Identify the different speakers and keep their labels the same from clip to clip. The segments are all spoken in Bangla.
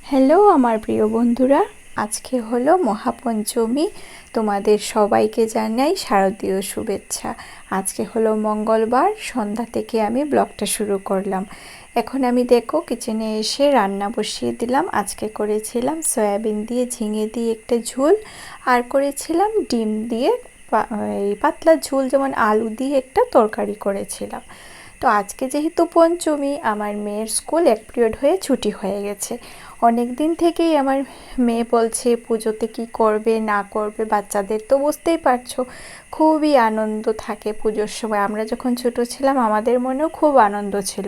Speaker 1: হ্যালো আমার প্রিয় বন্ধুরা, আজকে হলো মহাপঞ্চমী। তোমাদের সবাইকে জানাই শারদীয় শুভেচ্ছা। আজকে হলো মঙ্গলবার, সন্ধ্যা থেকে আমি ব্লগটা শুরু করলাম। এখন আমি দেখো কিচেনে এসে রান্না বসিয়ে দিলাম। আজকে করেছিলাম সয়াবিন দিয়ে ঝিঙে দিয়ে একটা ঝোল, আর করেছিলাম ডিম দিয়ে এই পাতলা ঝোল, যেমন আলু দিয়ে একটা তরকারি করেছিলাম। তো আজকে যেহেতু পঞ্চমী, আমার মেয়ের স্কুল এক পিরিয়ড হয়ে ছুটি হয়ে গেছে। অনেক দিন থেকেই আমার মেয়ে বলছে পুজোতে কি করবে না করবে। বাচ্চাদের তো বুঝতেই পারছো, খুবই আনন্দ থাকে পুজোর সময়। আমরা যখন ছোট ছিলাম আমাদের মনেও খুব আনন্দ ছিল,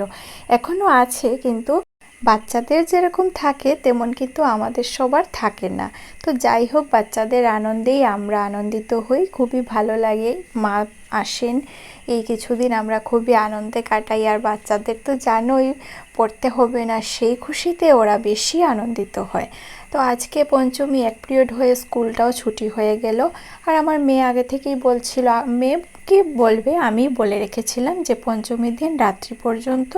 Speaker 1: এখনও আছে, কিন্তু বাচ্চাদের যেরকম থাকে তেমন কিন্তু আমাদের সবার থাকে না। তো যাই হোক, বাচ্চাদের আনন্দেই আমরা আনন্দিত হই, খুবই ভালো লাগে। মা আসেন, এই কিছুদিন আমরা খুবই আনন্দে কাটাই। আর বাচ্চাদের তো জানোই, পড়তে হবে না, সেই খুশিতে ওরা বেশি আনন্দিত হয়। তো আজকে পঞ্চমী এক পিরিয়ড হয়ে স্কুলটাও ছুটি হয়ে গেল। আর আমার মেয়ে আগে থেকেই বলছিল, মেয়ে কি বলবে, আমি বলে রেখেছিলাম যে পঞ্চমীর দিন রাত্রি পর্যন্ত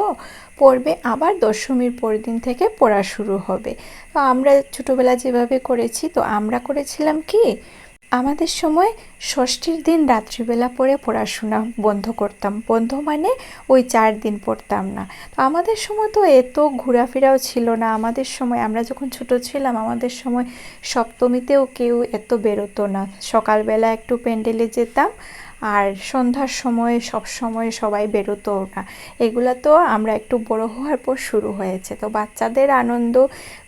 Speaker 1: পড়বে, আবার দশমীর পরের দিন থেকে পড়া শুরু হবে। তো আমরা ছোটোবেলা যেভাবে করেছি, তো আমরা করেছিলাম কি, আমাদের সময় ষষ্ঠীর দিন রাত্রিবেলা পড়ে পড়াশোনা বন্ধ করতাম। বন্ধ মানে ওই 4 দিন পড়তাম না। তো আমাদের সময় তো এত ঘোরাফেরাও ছিল না। আমাদের সময়, আমরা যখন ছোট ছিলাম, আমাদের সময় সপ্তমীতেও কেউ এত বেরোতো না। সকালবেলা একটু প্যান্ডেলে যেতাম, আর সন্ধ্যার সময় সব সময় সবাই বেরোতোও না। এগুলো তো আমরা একটু বড় হওয়ার পর শুরু হয়েছে। তো বাচ্চাদের আনন্দ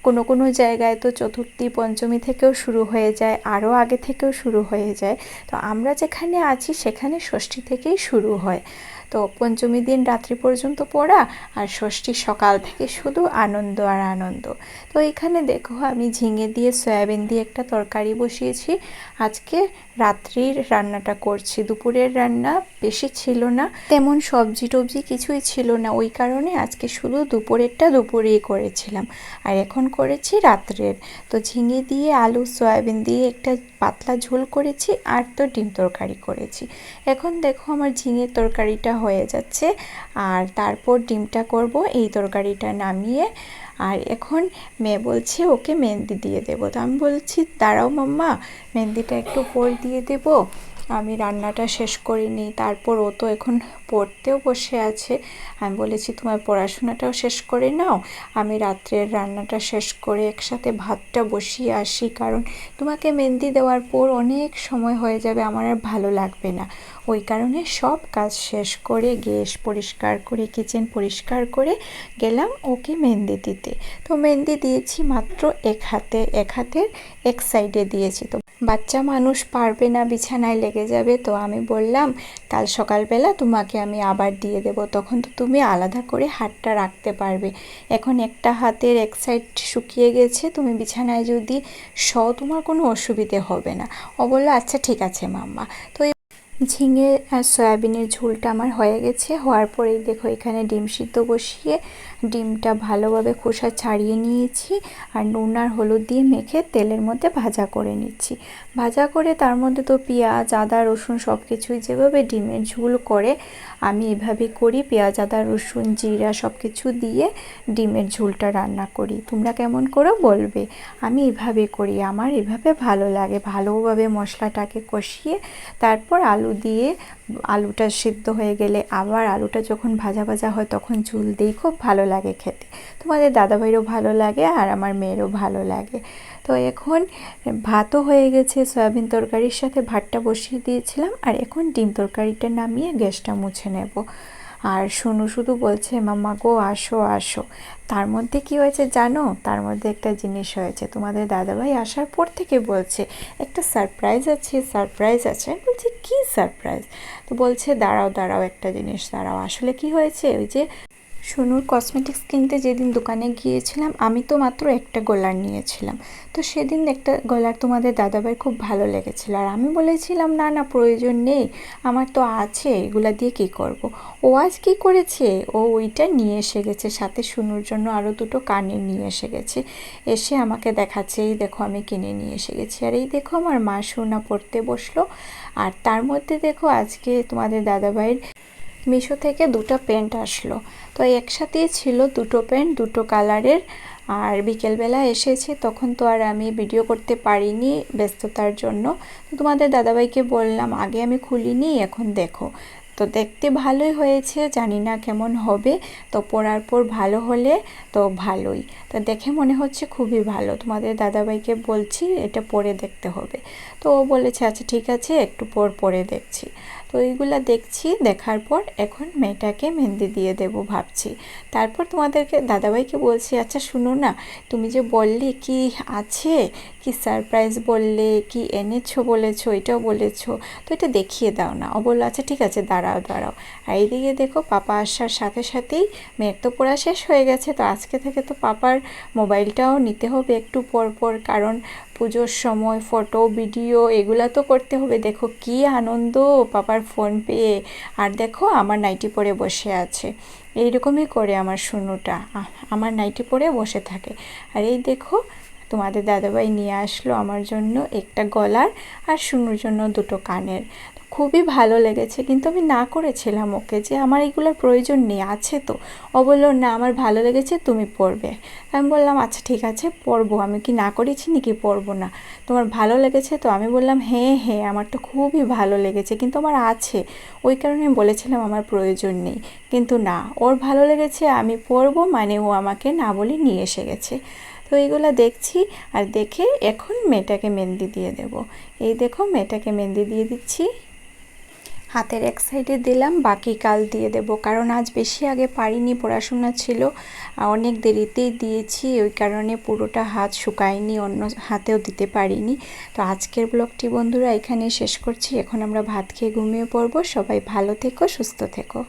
Speaker 1: কোনো কোনো জায়গায় তো চতুর্থী পঞ্চমী থেকেও শুরু হয়ে যায়, আরও আগে থেকেও শুরু হয়ে যায়। তো আমরা যেখানে আছি সেখানে ষষ্ঠী থেকেই শুরু হয়। তো পঞ্চমী দিন রাত্রি পর্যন্ত পড়া, আর ষষ্ঠী সকাল থেকে শুধু আনন্দ আর আনন্দ। তো এখানে দেখো, আমি ঝিঙে দিয়ে সয়াবিন দিয়ে একটা তরকারি বসিয়েছি। আজকে রাত্রির রান্নাটা করছি, দুপুরের রান্না বেশি ছিল না, তেমন সবজি টবজি কিছুই ছিল না, ওই কারণে আজকে শুধু দুপুরেরটা দুপুরেই করেছিলাম, আর এখন করেছি রাত্রের। তো ঝিঙে দিয়ে আলু সয়াবিন দিয়ে একটা পাতলা ঝোল করেছি, আর তো ডিম তরকারি করেছি। এখন দেখো আমার ঝিঙের তরকারিটা হয়ে যাচ্ছে, আর তারপর ডিমটা করব। এই তরকারিটা নামিয়ে, আর এখন মেয়ে বলছে ওকে মেহেন্দি দিয়ে দেবো। তো আমি বলছি দাঁড়াও মাম্মা, মেহেন্দিটা একটু পর দিয়ে দেবো, আমি রান্নাটা শেষ করিনি। তারপর ও তো এখন পড়তেও বসে আছে। আমি বলেছি তোমার পড়াশোনাটাও শেষ করে নাও, আমি রাত্রের রান্নাটা শেষ করে একসাথে ভাতটা বসিয়ে আসি, কারণ তোমাকে মেহেন্দি দেওয়ার পর অনেক সময় হয়ে যাবে, আমার আর ভালো লাগবে না। ওই কারণে সব কাজ শেষ করে, গ্যাস পরিষ্কার করে, কিচেন পরিষ্কার করে গেলাম ওকে মেহেন্দি দিতে। তো মেহেন্দি দিয়েছি মাত্র এক হাতে, এক হাতের এক সাইডে দিয়েছি। তো বাচ্চা মানুষ পারবে না, বিছানায় লেগে যাবে। তো আমি বললাম কাল সকালবেলা তোমাকে আমি আবার দিয়ে দেব, তখন তো তুমি আলাদা করে হাতটা রাখতে পারবে। এখন একটা হাতের এক সাইড শুকিয়ে গেছে, তুমি বিছানায় যদি শও তোমার কোনো অসুবিধে হবে না। ও বললো আচ্ছা ঠিক আছে মাম্মা। তো ঝিঙে আর সয়াবিনের ঝোলটা আমার হয়ে গেছে। হওয়ার পরেই দেখো এখানে ডিম সিদ্ধ বসিয়ে ডিমটা ভালোভাবে খোসা ছাড়িয়ে নিয়েছি, আর নুন আর হলুদ দিয়ে মেখে তেলের মধ্যে ভাজা করে নিচ্ছি। ভাজা করে তার মধ্যে তো পেঁয়াজ আদা রসুন সব কিছুই, যেভাবে ডিমের ঝোল করে আমি এভাবে করি, পেঁয়াজ আদা রসুন জিরা সব কিছু দিয়ে ডিমের ঝোলটা রান্না করি। তোমরা কেমন করে বলবে, আমি এভাবে করি, আমার এভাবে ভালো লাগে। ভালোভাবে মশলাটাকে কষিয়ে তারপর আলু দিয়ে, আলুটা সিদ্ধ হয়ে গেলে আবার আলুটা যখন ভাজা ভাজা হয় তখন ঝোল দিই, খুব ভালো লাগে খেতে। তোমাদের দাদাভাইয়েরও ভালো লাগে আর আমার মেয়েরও ভালো লাগে। তো এখন ভাতও হয়ে গেছে, সয়াবিন তরকারির সাথে ভাতটা বসিয়ে দিয়েছিলাম, আর এখন ডিম তরকারিটা নামিয়ে গ্যাসটা মুছে নেব। আর শুনু শুধু বলছে মাম্মা গো আসো আসো। তার মধ্যে কি হয়েছে জানো, তার মধ্যে একটা জিনিস হয়েছে, তোমাদের দাদাভাই আসার পর থেকে বলছে একটা সারপ্রাইজ আছে, সারপ্রাইজ আছে। আমি বলছি কী সারপ্রাইজ? তো বলছে দাঁড়াও দাঁড়াও, একটা জিনিস দাঁড়াও। আসলে কি হয়েছে, ওই যে সোনুর কসমেটিক্স কিনতে যেদিন দোকানে গিয়েছিলাম, আমি তো মাত্র একটা গলার নিয়েছিলাম। তো সেদিন একটা গলার তোমাদের দাদাভাইয়ের খুব ভালো লেগেছিল, আর আমি বলেছিলাম না না প্রয়োজন নেই, আমার তো আছে, এগুলা দিয়ে কী করব। ও আজ কী করেছে, ও ওইটা নিয়ে এসে গেছে, সাথে সোনুর জন্য আরও দুটো কানের নিয়ে এসে গেছে। এসে আমাকে দেখাচ্ছে এই দেখো আমি কিনে নিয়ে এসে গেছি। আর এই দেখো আমার মা সোনা পড়তে বসলো। আর তার মধ্যে দেখো আজকে তোমাদের দাদাভাইয়ের মিশো থেকে দুটো প্যান্ট আসলো। তো একসাথেই ছিল দুটো প্যান্ট, দুটো কালারের, আর বিকেলবেলা এসেছি, তখন তো আর আমি ভিডিও করতে পারিনি ব্যস্ততার জন্য। তো তোমাদের দাদাভাইকে বললাম আগে আমি খুলিনি, এখন দেখো। তো দেখতে ভালোই হয়েছে, জানি না কেমন হবে, তো পরার পর ভালো হলে তো ভালোই। তো দেখে মনে হচ্ছে খুবই ভালো। তোমাদের দাদাভাইকে বলছি এটা পরে দেখতে হবে, তো ও বলেছে আচ্ছা ঠিক আছে একটু পর পরে দেখছি। তো এইগুলা দেখছি, দেখার পর এখন মেয়েটাকে মেহেন্দি দিয়ে দেব ভাবছি। তারপর তোমাদেরকে দাদাভাইকে বলছি আচ্ছা শুনো না, তুমি যে বললি কি আছে, কি সারপ্রাইজ বললে, কি এনেছো বলেছো, এটাও বলেছো, তো এটা দেখিয়ে দাও না। ও বললো আচ্ছা ঠিক আছে দাঁড়াও দাঁড়াও। আর এইদিকে দেখো পাপা আসার সাথে সাথেই মেয়ের তো পড়া শেষ হয়ে গেছে, তো আজকে থেকে তো পাপার মোবাইলটাও নিতে হবে একটু পর পর, কারণ পুজোর সময় ফটো ভিডিও এগুলা তো করতে হবে। দেখো কি আনন্দ পাপার ফোন পেয়ে। আর দেখো আমার নাইটি পরে বসে আছে, এইরকমই করে আমার শুনুটা, আমার নাইটি পরে বসে থাকে। আর এই দেখো তোমাদের দাদাভাই নিয়ে আসলো আমার জন্য একটা গলার আর শুনুর জন্য দুটো কানের। খুবই ভালো লেগেছে, কিন্তু আমি না করেছিলাম ওকে যে আমার এগুলোর প্রয়োজন নেই, আছে তো। ও বললো না আমার ভালো লেগেছে তুমি পরবে। আমি বললাম আচ্ছা ঠিক আছে পরবো, আমি কি না করেছি নাকি পরবো না, তোমার ভালো লেগেছে তো। আমি বললাম হ্যাঁ হ্যাঁ আমার তো খুবই ভালো লেগেছে, কিন্তু আমার আছে, ওই কারণে আমি বলেছিলাম আমার প্রয়োজন নেই। কিন্তু না, ওর ভালো লেগেছে আমি পরবো মানে ও আমাকে না বলে নিয়ে এসে গেছে। তো এইগুলো দেখছি, আর দেখে এখন মেয়েটাকে মেহেন্দি দিয়ে দেব। এই দেখো মেয়েটাকে মেহেন্দি দিয়ে দিচ্ছি, হাতের এক সাইডে দিলাম, বাকি কাল দিয়ে দেব, কারণ আজ বেশি আগে পারিনি, পড়াশোনা ছিল, অনেক দেরিতেই দিয়েছি, ওই কারণে পুরোটা হাত শুকায়নি, অন্য হাতেও দিতে পারিনি। তো আজকের ব্লগটি বন্ধুরা এখানেই শেষ করছি। এখন আমরা ভাত খেয়ে ঘুমিয়ে পড়বো। সবাই ভালো থেকো, সুস্থ থেকো।